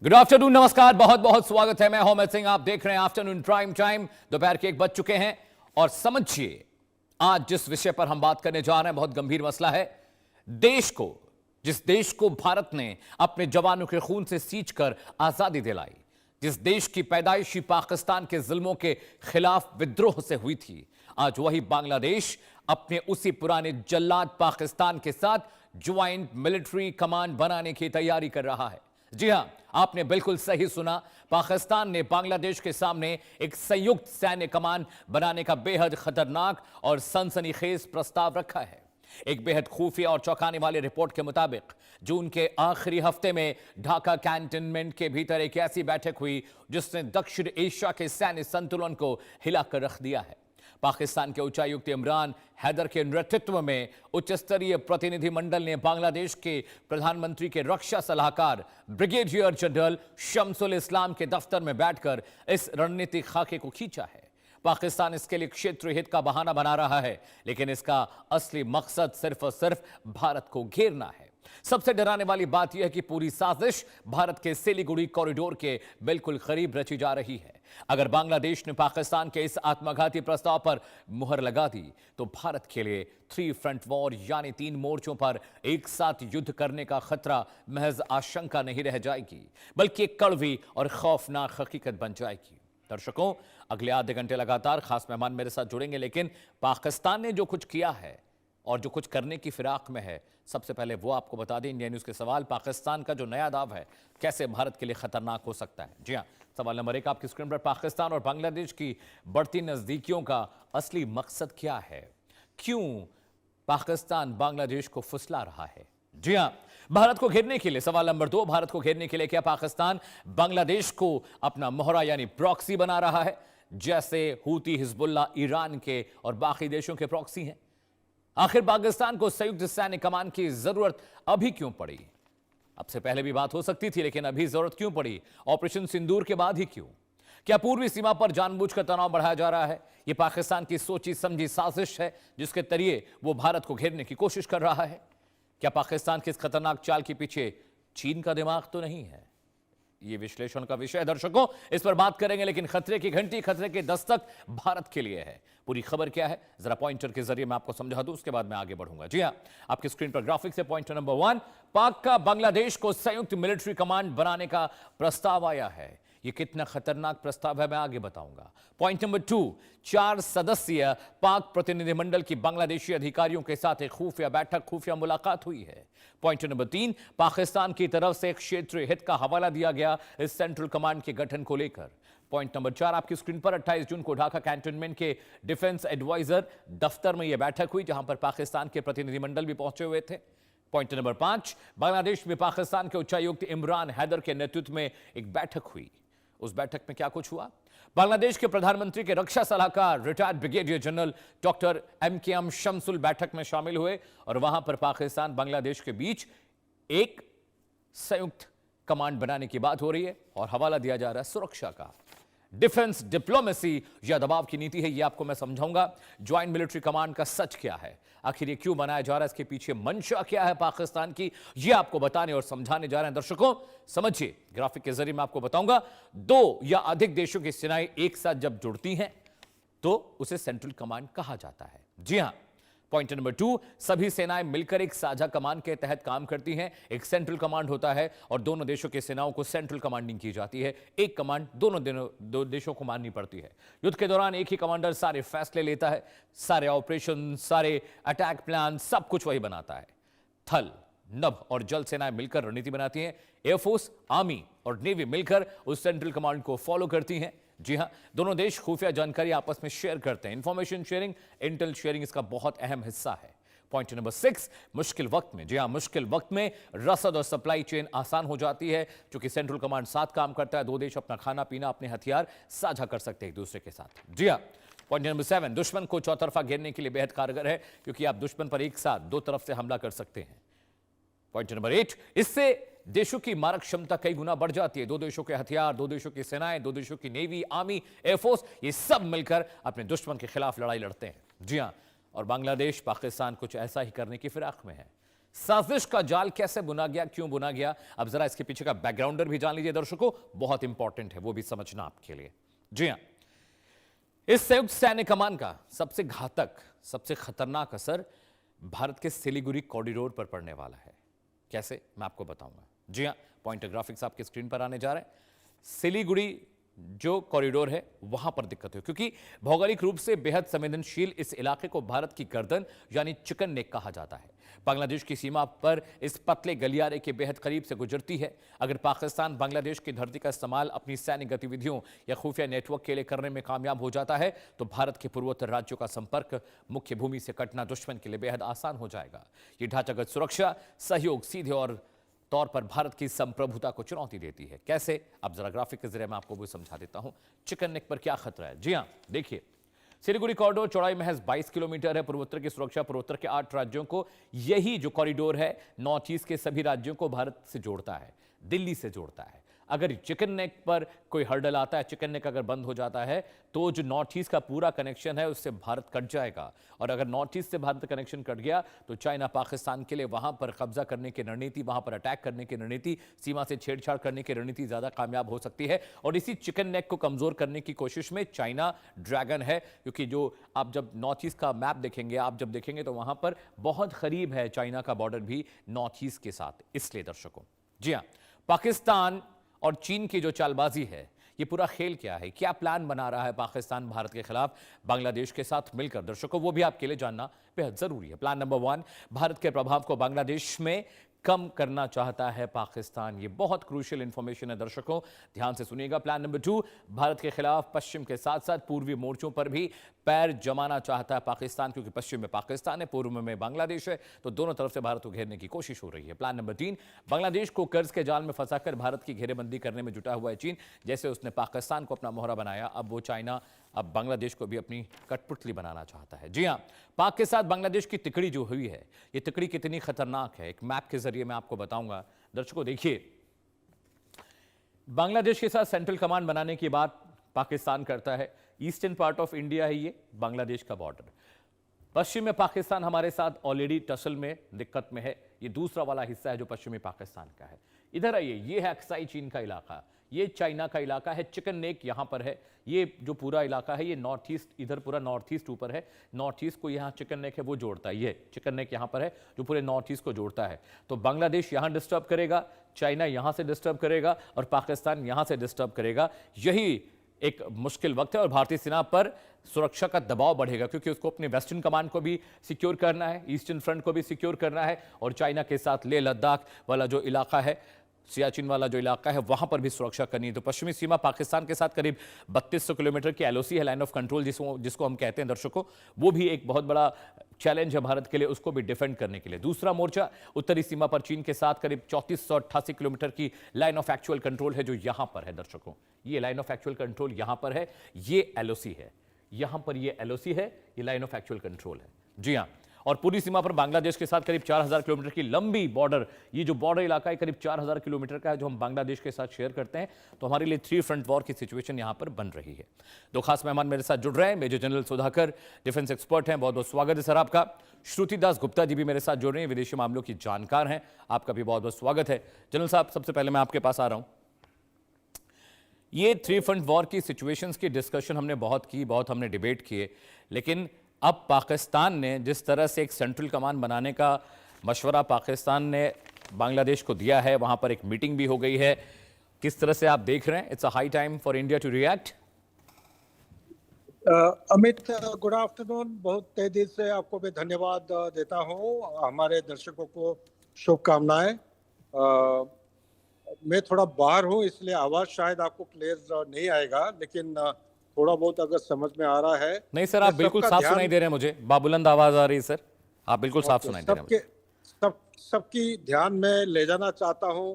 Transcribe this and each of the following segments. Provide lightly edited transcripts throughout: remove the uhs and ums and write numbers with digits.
Good afternoon, नमस्कार, बहुत बहुत स्वागत है। मैं हूं अमित सिंह, आप देख रहे हैं आफ्टरनून प्राइम टाइम। दोपहर के 1 बज चुके हैं और समझिए आज जिस विषय पर हम बात करने जा रहे हैं बहुत गंभीर मसला है। जिस देश को भारत ने अपने जवानों के खून से सींच कर आजादी दिलाई, जिस देश की पैदाइशी पाकिस्तान के जुल्मों के खिलाफ विद्रोह से हुई थी, आज वही बांग्लादेश अपने उसी पुराने जल्लाद पाकिस्तान के साथ ज्वाइंट मिलिट्री कमांड बनाने की तैयारी कर रहा है। जी हां, आपने बिल्कुल सही सुना। पाकिस्तान ने बांग्लादेश के सामने एक संयुक्त सैन्य कमान बनाने का बेहद खतरनाक और सनसनीखेज प्रस्ताव रखा है। एक बेहद खुफिया और चौंकाने वाली रिपोर्ट के मुताबिक जून के आखिरी हफ्ते में ढाका कैंटोनमेंट के भीतर एक ऐसी बैठक हुई जिसने दक्षिण एशिया के सैन्य संतुलन को हिलाकर रख दिया है। पाकिस्तान के उच्चायुक्त इमरान हैदर के नेतृत्व में उच्च स्तरीय प्रतिनिधि मंडल ने बांग्लादेश के प्रधानमंत्री के रक्षा सलाहकार ब्रिगेडियर जनरल शमसुल इस्लाम के दफ्तर में बैठकर इस रणनीतिक खाके को खींचा है। पाकिस्तान इसके लिए क्षेत्रीय हित का बहाना बना रहा है, लेकिन इसका असली मकसद सिर्फ और सिर्फ भारत को घेरना है। सबसे डराने वाली बात यह है कि पूरी साजिश भारत के सिलीगुड़ी कॉरिडोर के बिल्कुल करीब रची जा रही है। अगर बांग्लादेश ने पाकिस्तान के इस आत्मघाती प्रस्ताव पर मुहर लगा दी तो भारत के लिए 3 फ्रंट वॉर यानी 3 मोर्चों पर एक साथ युद्ध करने का खतरा महज आशंका नहीं रह जाएगी, बल्कि एक कड़वी और खौफनाक हकीकत बन जाएगी। दर्शकों, अगले आधे घंटे लगातार खास मेहमान मेरे साथ जुड़ेंगे, लेकिन पाकिस्तान ने जो कुछ किया है और जो कुछ करने की फिराक में है, सबसे पहले वो आपको बता दें। इंडिया न्यूज के सवाल, पाकिस्तान का जो नया दाव है कैसे भारत के लिए खतरनाक हो सकता है। जी हां, सवाल नंबर 1 आपकी स्क्रीन पर। पाकिस्तान और बांग्लादेश की बढ़ती नजदीकियों का असली मकसद क्या है? क्यों पाकिस्तान बांग्लादेश को फुसला रहा है? जी हां, भारत को घेरने के लिए। सवाल नंबर 2, भारत को घेरने के लिए क्या पाकिस्तान बांग्लादेश को अपना मोहरा यानी प्रॉक्सी बना रहा है, जैसे हूती, हिजबुल्ला, ईरान के और बाकी देशों के प्रॉक्सी हैं? आखिर पाकिस्तान को संयुक्त सैन्य कमान की जरूरत अभी क्यों पड़ी? अब से पहले भी बात हो सकती थी, लेकिन अभी जरूरत क्यों पड़ी? ऑपरेशन सिंदूर के बाद ही क्यों? क्या पूर्वी सीमा पर जानबूझकर तनाव बढ़ाया जा रहा है? यह पाकिस्तान की सोची समझी साजिश है जिसके जरिए वो भारत को घेरने की कोशिश कर रहा है। क्या पाकिस्तान की इस खतरनाक चाल के पीछे चीन का दिमाग तो नहीं है? यह विश्लेषण का विषय है दर्शकों, इस पर बात करेंगे, लेकिन खतरे की घंटी, खतरे के दस्तक भारत के लिए है। पूरी खबर क्या है जरा पॉइंटर के जरिए मैं आपको समझा दूं, उसके बाद मैं आगे बढ़ूंगा। जी हां, आपकी स्क्रीन पर ग्राफिक्स है। पॉइंटर नंबर 1, पाक का बांग्लादेश को संयुक्त मिलिट्री कमांड बनाने का प्रस्ताव आया है। यह कितना खतरनाक प्रस्ताव है मैं आगे बताऊंगा। पॉइंट नंबर 2, 4 सदस्यीय पाक प्रतिनिधिमंडल की बांग्लादेशी अधिकारियों के साथ एक खुफिया बैठक, खुफिया मुलाकात हुई है। पॉइंट नंबर 3, पाकिस्तान की तरफ से क्षेत्रीय हित का हवाला दिया गया इस सेंट्रल कमांड के गठन को लेकर। पॉइंट नंबर 4 आपकी स्क्रीन पर। 28 जून को ढाका कैंटोनमेंट के डिफेंस एडवाइजर दफ्तर में यह बैठक हुई, जहां पर पाकिस्तान के प्रतिनिधिमंडल भी पहुंचे हुए थे। पॉइंट नंबर 5, बांग्लादेश में पाकिस्तान के उच्चायुक्त इमरान हैदर के नेतृत्व में एक बैठक हुई। उस बैठक में क्या कुछ हुआ? बांग्लादेश के प्रधानमंत्री के रक्षा सलाहकार retired brigadier general doctor MKM Shamsul बैठक में शामिल हुए और वहां पर पाकिस्तान बांग्लादेश के बीच एक संयुक्त कमांड बनाने की बात हो रही है और हवाला दिया जा रहा है सुरक्षा का। डिफेंस डिप्लोमेसी या दबाव की नीति है, यह आपको मैं समझाऊंगा। ज्वाइंट मिलिट्री कमांड का सच क्या है, आखिर ये क्यों बनाया जा रहा है, इसके पीछे मंशा क्या है पाकिस्तान की, यह आपको बताने और समझाने जा रहे हैं। दर्शकों समझिए, ग्राफिक के जरिए मैं आपको बताऊंगा। 2 या अधिक देशों की सेनाएं एक साथ जब जुड़ती हैं तो उसे सेंट्रल कमांड कहा जाता है। जी हां, पॉइंट नंबर 2, सभी सेनाएं मिलकर एक साझा कमान के तहत काम करती हैं। एक सेंट्रल कमांड होता है और दोनों देशों की सेनाओं को सेंट्रल कमांडिंग की जाती है। एक कमांड दो देशों को माननी पड़ती है। युद्ध के दौरान एक ही कमांडर सारे फैसले लेता है, सारे ऑपरेशन, सारे अटैक प्लान, सब कुछ वही बनाता है। थल, नभ और जल सेनाएं मिलकर रणनीति बनाती हैं। एयरफोर्स, आर्मी और नेवी मिलकर उस सेंट्रल कमांड को फॉलो करती हैं। जी हां, दोनों देश खुफिया जानकारी आपस में शेयर करते हैं। इंफॉर्मेशन शेयरिंग, इंटेल शेयरिंग इसका बहुत अहम हिस्सा है। पॉइंट नंबर 6, मुश्किल वक्त में। जी हां, मुश्किल वक्त में रसद और सप्लाई चेन आसान हो जाती है, क्योंकि सेंट्रल कमांड साथ काम करता है। 2 देश अपना खाना पीना, अपने हथियार साझा कर सकते हैं एक दूसरे के साथ। जी हां, पॉइंट नंबर 7, दुश्मन को चौतरफा घेरने के लिए बेहद कारगर है, क्योंकि आप दुश्मन पर एक साथ 2 तरफ से हमला कर सकते हैं। पॉइंट नंबर 8, इससे देशों की मारक क्षमता कई गुना बढ़ जाती है। 2 देशों के हथियार, 2 देशों की सेनाएं, 2 देशों की नेवी, आर्मी, एयरफोर्स, ये सब मिलकर अपने दुश्मन के खिलाफ लड़ाई लड़ते हैं। जी हां, और बांग्लादेश, पाकिस्तान कुछ ऐसा ही करने की फिराक में है। साजिश का जाल कैसे बुना गया, क्यों बुना गया, अब जरा इसके पीछे का बैकग्राउंडर भी जान लीजिए दर्शकों, बहुत इंपॉर्टेंट है वो भी समझना आपके लिए। जी हां, इस संयुक्त सैन्य कमान का सबसे घातक, सबसे खतरनाक असर भारत के सिलीगुड़ी कॉरिडोर पर पड़ने वाला है। कैसे, मैं आपको बताऊंगा। जी हां, पॉइंटर ग्राफिक्स आपके स्क्रीन पर आने जा रहे हैं। सिलीगुड़ी जो कॉरिडोर है वहां पर दिक्कत है, क्योंकि भौगोलिक रूप से बेहद संवेदनशील इस इलाके को भारत की गर्दन यानी चिकन नेक कहा जाता है। बांग्लादेश की सीमा पर इस पतले गलियारे के बेहद करीब से गुजरती है। अगर पाकिस्तान बांग्लादेश की धरती का इस्तेमाल अपनी सैन्य गतिविधियों या खुफिया नेटवर्क के लिए करने में कामयाब हो जाता है तो भारत के पूर्वोत्तर राज्यों का संपर्क मुख्य भूमि से कटना दुश्मन के लिए बेहद आसान हो जाएगा। ये ढांचागत सुरक्षा सहयोग सीधे और तौर पर भारत की संप्रभुता को चुनौती देती है। कैसे, अब जरा ग्राफिक के जरिए मैं आपको वो समझा देता हूं चिकन नेक पर क्या खतरा है। जी हां, देखिए, सिलीगुड़ी कॉरिडोर चौड़ाई महज 22 किलोमीटर है। पूर्वोत्तर की सुरक्षा, पूर्वोत्तर के 8 राज्यों को, यही जो कॉरिडोर है नॉर्थ ईस्ट के सभी राज्यों को भारत से जोड़ता है, दिल्ली से जोड़ता है। अगर चिकन नेक पर कोई हर्डल आता है, चिकन नेक अगर बंद हो जाता है तो जो नॉर्थ ईस्ट का पूरा कनेक्शन है उससे भारत कट जाएगा। और अगर नॉर्थ ईस्ट से भारत कनेक्शन कट गया तो चाइना पाकिस्तान के लिए वहां पर कब्जा करने की रणनीति, वहां पर अटैक करने की रणनीति, सीमा से छेड़छाड़ करने की रणनीति ज्यादा कामयाब हो सकती है। और इसी चिकन नेक को कमजोर करने की कोशिश में चाइना ड्रैगन है, क्योंकि जो आप जब नॉर्थ ईस्ट का मैप देखेंगे, आप जब देखेंगे तो वहां पर बहुत करीब है चाइना का बॉर्डर भी नॉर्थ ईस्ट के साथ। इसलिए दर्शकों, जी हां, पाकिस्तान और चीन की जो चालबाजी है, ये पूरा खेल क्या है, क्या प्लान बना रहा है पाकिस्तान भारत के खिलाफ बांग्लादेश के साथ मिलकर, दर्शकों वो भी आपके लिए जानना बेहद जरूरी है। प्लान नंबर 1, भारत के प्रभाव को बांग्लादेश में कम करना चाहता है पाकिस्तान। ये बहुत क्रूशियल इंफॉर्मेशन है दर्शकों, ध्यान से सुनिएगा। प्लान नंबर 2, भारत के खिलाफ पश्चिम के साथ साथ पूर्वी मोर्चों पर भी पैर जमाना चाहता है पाकिस्तान, क्योंकि पश्चिम में पाकिस्तान है, पूर्व में बांग्लादेश है, तो दोनों तरफ से भारत को घेरने की कोशिश हो रही है। प्लान नंबर 3, बांग्लादेश को कर्ज के जाल में फंसाकर भारत की घेरेबंदी करने में जुटा हुआ है चीन। जैसे उसने पाकिस्तान को अपना मोहरा बनाया, अब वो चाइना अब बांग्लादेश को भी अपनी कठपुतली बनाना चाहता है। जी हां, पाक के साथ बांग्लादेश की तिकड़ी जो हुई है, ये तिकड़ी कितनी खतरनाक है, एक मैप के जरिए मैं आपको बताऊंगा। दर्शकों देखिए, बांग्लादेश के साथ सेंट्रल कमांड बनाने की बात पाकिस्तान करता है। ईस्टर्न पार्ट ऑफ इंडिया है ये, बांग्लादेश का बॉर्डर। पश्चिम में पाकिस्तान हमारे साथ ऑलरेडी टसल में, दिक्कत में है। ये दूसरा वाला हिस्सा है जो पश्चिमी पाकिस्तान का है। इधर आइए, ये है अक्साई चीन का इलाका, ये चाइना का इलाका है। चिकन नेक यहां पर है, ये जो पूरा इलाका है ये नॉर्थ ईस्ट, इधर पूरा नॉर्थ ईस्ट ऊपर है, नॉर्थ ईस्ट को यहाँ चिकन नेक है वो जोड़ता है। ये चिकन नेक यहाँ पर है जो पूरे नॉर्थ ईस्ट को जोड़ता है। तो बांग्लादेश यहाँ डिस्टर्ब करेगा, चाइना यहाँ से डिस्टर्ब करेगा और पाकिस्तान यहाँ से डिस्टर्ब करेगा। यही एक मुश्किल वक्त है और भारतीय सेना पर सुरक्षा का दबाव बढ़ेगा, क्योंकि उसको अपने वेस्टर्न कमांड को भी सिक्योर करना है, ईस्टर्न फ्रंट को भी सिक्योर करना है और चाइना के साथ लेह लद्दाख वाला जो इलाका है, सियाचिन वाला जो इलाका है, वहां पर भी सुरक्षा करनी है। तो पश्चिमी सीमा पाकिस्तान के साथ करीब 3200 किलोमीटर की एलओसी है, लाइन ऑफ कंट्रोल जिसको हम कहते हैं दर्शकों, वो भी एक बहुत बड़ा चैलेंज है भारत के लिए, उसको भी डिफेंड करने के लिए। दूसरा मोर्चा उत्तरी सीमा पर चीन के साथ करीब 3488 किलोमीटर की लाइन ऑफ एक्चुअल कंट्रोल है जो यहां पर है दर्शकों। ये लाइन ऑफ एक्चुअल कंट्रोल यहां पर है, ये एलओसी है, यहां पर ये एलओसी है, ये लाइन ऑफ एक्चुअल कंट्रोल है। जी हां, और पूरी सीमा पर बांग्लादेश के साथ करीब 4000 किलोमीटर की लंबी बॉर्डर, ये जो बॉर्डर इलाका है करीब 4000 किलोमीटर का है जो हम बांग्लादेश के साथ शेयर करते हैं। तो हमारे लिए 3 फ्रंट वॉर की सिचुएशन यहां पर बन रही है। 2 खास मेहमान मेरे साथ जुड़ रहे हैं, major general Sudhakar, defence expert हैं, बहुत बहुत स्वागत है सर आपका। श्रुति दास गुप्ता जी भी मेरे साथ जुड़ रहे हैं, विदेशी मामलों की जानकार हैं, आपका भी बहुत बहुत स्वागत है। जनरल साहब, सबसे पहले मैं आपके पास आ रहा हूं। ये 3 फ्रंट वॉर की सिचुएशंस की डिस्कशन हमने बहुत की, बहुत हमने डिबेट किए, लेकिन अब पाकिस्तान ने जिस तरह से एक सेंट्रल कमांड बनाने का मशवरा पाकिस्तान ने बांग्लादेश को दिया है, वहां पर एक मीटिंग भी हो गई है, किस तरह से आप देख रहे हैं? It's a high time for India to react. Amit, good afternoon. बहुत तहे दिल से आपको मैं धन्यवाद देता हूं, हमारे दर्शकों को शुभकामनाएं। मैं थोड़ा बाहर हूं इसलिए आवाज शायद आपको क्लियर नहीं आएगा, लेकिन थोड़ा बहुत अगर समझ में आ रहा है। नहीं सर, आप बिल्कुल साफ सुनाई दे रहे हैं, मुझे बाबुलंद आवाज आ रही है सर, आप बिल्कुल साफ सुनाई दे रहे हैं। सबकी ध्यान में ले जाना चाहता हूं,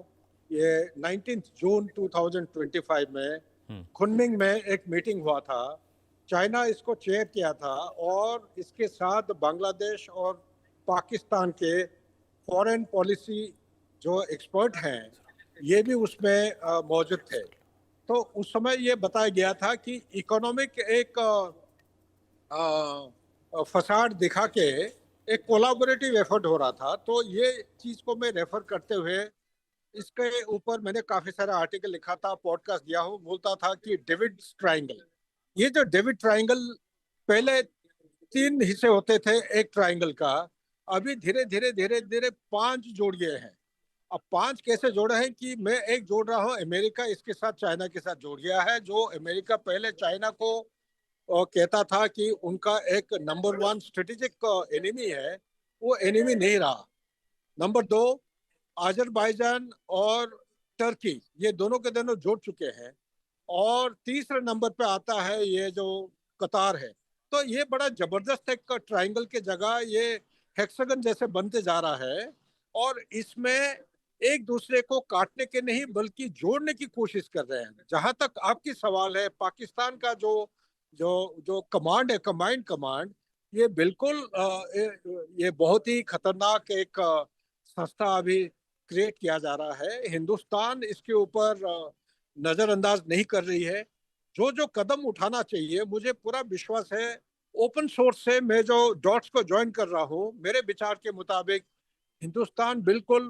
ये 19 जून 2025 में खुनमिंग में एक मीटिंग हुआ था, चाइना इसको चेयर किया था और इसके साथ बांग्लादेश और पाकिस्तान के फॉरेन पॉलिसी जो एक्सपर्ट हैं ये भी उसमें मौजूद थे। तो उस समय ये बताया गया था कि इकोनॉमिक एक फसाड दिखा के एक कोलाबोरेटिव एफर्ट हो रहा था। तो ये चीज को मैं रेफर करते हुए इसके ऊपर मैंने काफी सारा आर्टिकल लिखा था, पॉडकास्ट दिया हूँ। बोलता था कि डेविड ट्रायंगल, ये जो डेविड ट्रायंगल, पहले 3 हिस्से होते थे एक ट्रायंगल का, अभी धीरे धीरे धीरे धीरे 5 जोड़ गए हैं। अब 5 कैसे जोड़े हैं कि मैं एक जोड़ रहा हूँ, अमेरिका इसके साथ चाइना के साथ जोड़ गया है। जो अमेरिका पहले चाइना को कहता था कि उनका एक नंबर 1 स्ट्रेटेजिक एनिमी है, वो एनिमी नहीं रहा। नंबर 2, अजरबैजान और टर्की, ये दोनों के दोनों जोड़ चुके हैं। और तीसरे नंबर पे आता है ये जो कतार है। तो ये बड़ा जबरदस्त एक ट्रायंगल के जगह ये हेक्सागन जैसे बनते जा रहा है। और इसमें एक दूसरे को काटने के नहीं बल्कि जोड़ने की कोशिश कर रहे हैं। जहां तक आपकी सवाल है, पाकिस्तान का जो जो जो कमांड है, कमांड कमांड, ये बिल्कुल ये बहुत ही खतरनाक एक संस्था अभी क्रिएट किया जा रहा है। हिंदुस्तान इसके ऊपर नजरअंदाज नहीं कर रही है। जो जो कदम उठाना चाहिए, मुझे पूरा विश्वास है। ओपन सोर्स से मैं जो डॉट्स को ज्वाइन कर रहा हूँ, मेरे विचार के मुताबिक हिंदुस्तान बिल्कुल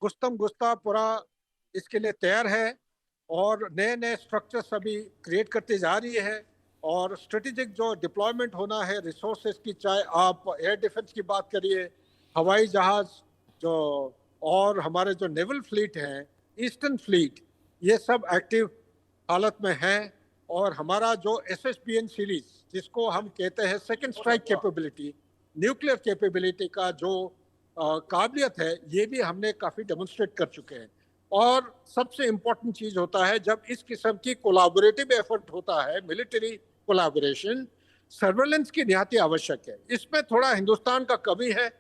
गुस्तम गुस्ता पूरा इसके लिए तैयार है। और नए नए स्ट्रक्चर्स अभी क्रिएट करते जा रही है। और स्ट्रेटेजिक जो डिप्लॉयमेंट होना है रिसोर्सेज की, चाहे आप एयर डिफेंस की बात करिए, हवाई जहाज जो, और हमारे जो नेवल फ्लीट हैं, ईस्टर्न फ्लीट, ये सब एक्टिव हालत में है। और हमारा जो SSBN सीरीज, जिसको हम कहते हैं second strike capability, nuclear capability का जो काबिलियत है, ये भी हमने काफ़ी डेमोन्स्ट्रेट कर चुके हैं। और सबसे इम्पोर्टेंट चीज़ होता है जब इस किस्म की कोलाबोरेटिव एफर्ट होता है, मिलिट्री कोलाबोरेशन, सर्वेलेंस की निहाती आवश्यक है। इसमें थोड़ा हिंदुस्तान का कमी है।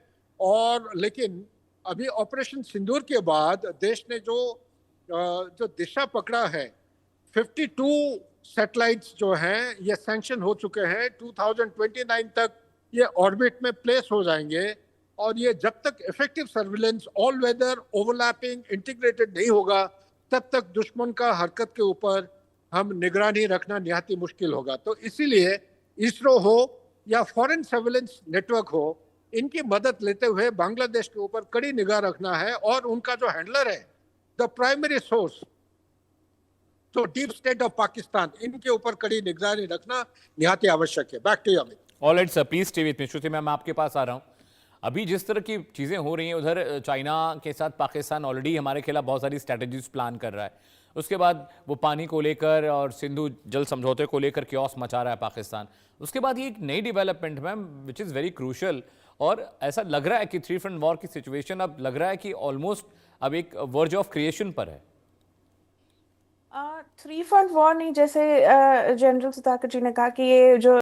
और लेकिन अभी ऑपरेशन सिंदूर के बाद देश ने जो दिशा पकड़ा है, 52 सैटेलाइट्स जो हैं ये सैंक्शन हो चुके हैं। 2029 तक ये ऑर्बिट में प्लेस हो जाएंगे। और ये जब तक effective surveillance, all weather, overlapping, integrated नहीं होगा, तब तक दुश्मन का हरकत के ऊपर हम निगरानी रखना निहाती मुश्किल होगा। तो इसीलिए इसरो हो या फॉरेन सर्विलेंस नेटवर्क हो, इनकी मदद लेते हुए बांग्लादेश के ऊपर कड़ी निगाह रखना है। और उनका जो हैंडलर है, द प्राइमरी सोर्स, तो डीप स्टेट ऑफ पाकिस्तान, इनके ऊपर कड़ी निगरानी रखना निहाती आवश्यक है। Back to you Amit. Alright sir, please stay with me. Shruti ma'am, मैं आपके पास आ रहा हूं। अभी जिस तरह की चीजें हो रही हैं उधर, चाइना के साथ पाकिस्तान ऑलरेडी हमारे खिलाफ बहुत सारी स्ट्रैटेजीज प्लान कर रहा है। उसके बाद वो पानी को लेकर और सिंधु जल समझौते को लेकर क्योस मचा रहा है पाकिस्तान। उसके बाद ये एक नई development ma'am which is very crucial. और ऐसा लग रहा है कि 3 फ्रंट वॉर की सिचुएशन अब लग रहा है कि ऑलमोस्ट अब एक वर्ज ऑफ क्रिएशन पर है। 3 फ्रंट वॉर नहीं, जैसे जनरल सुधाकर जी ने कहा कि ये जो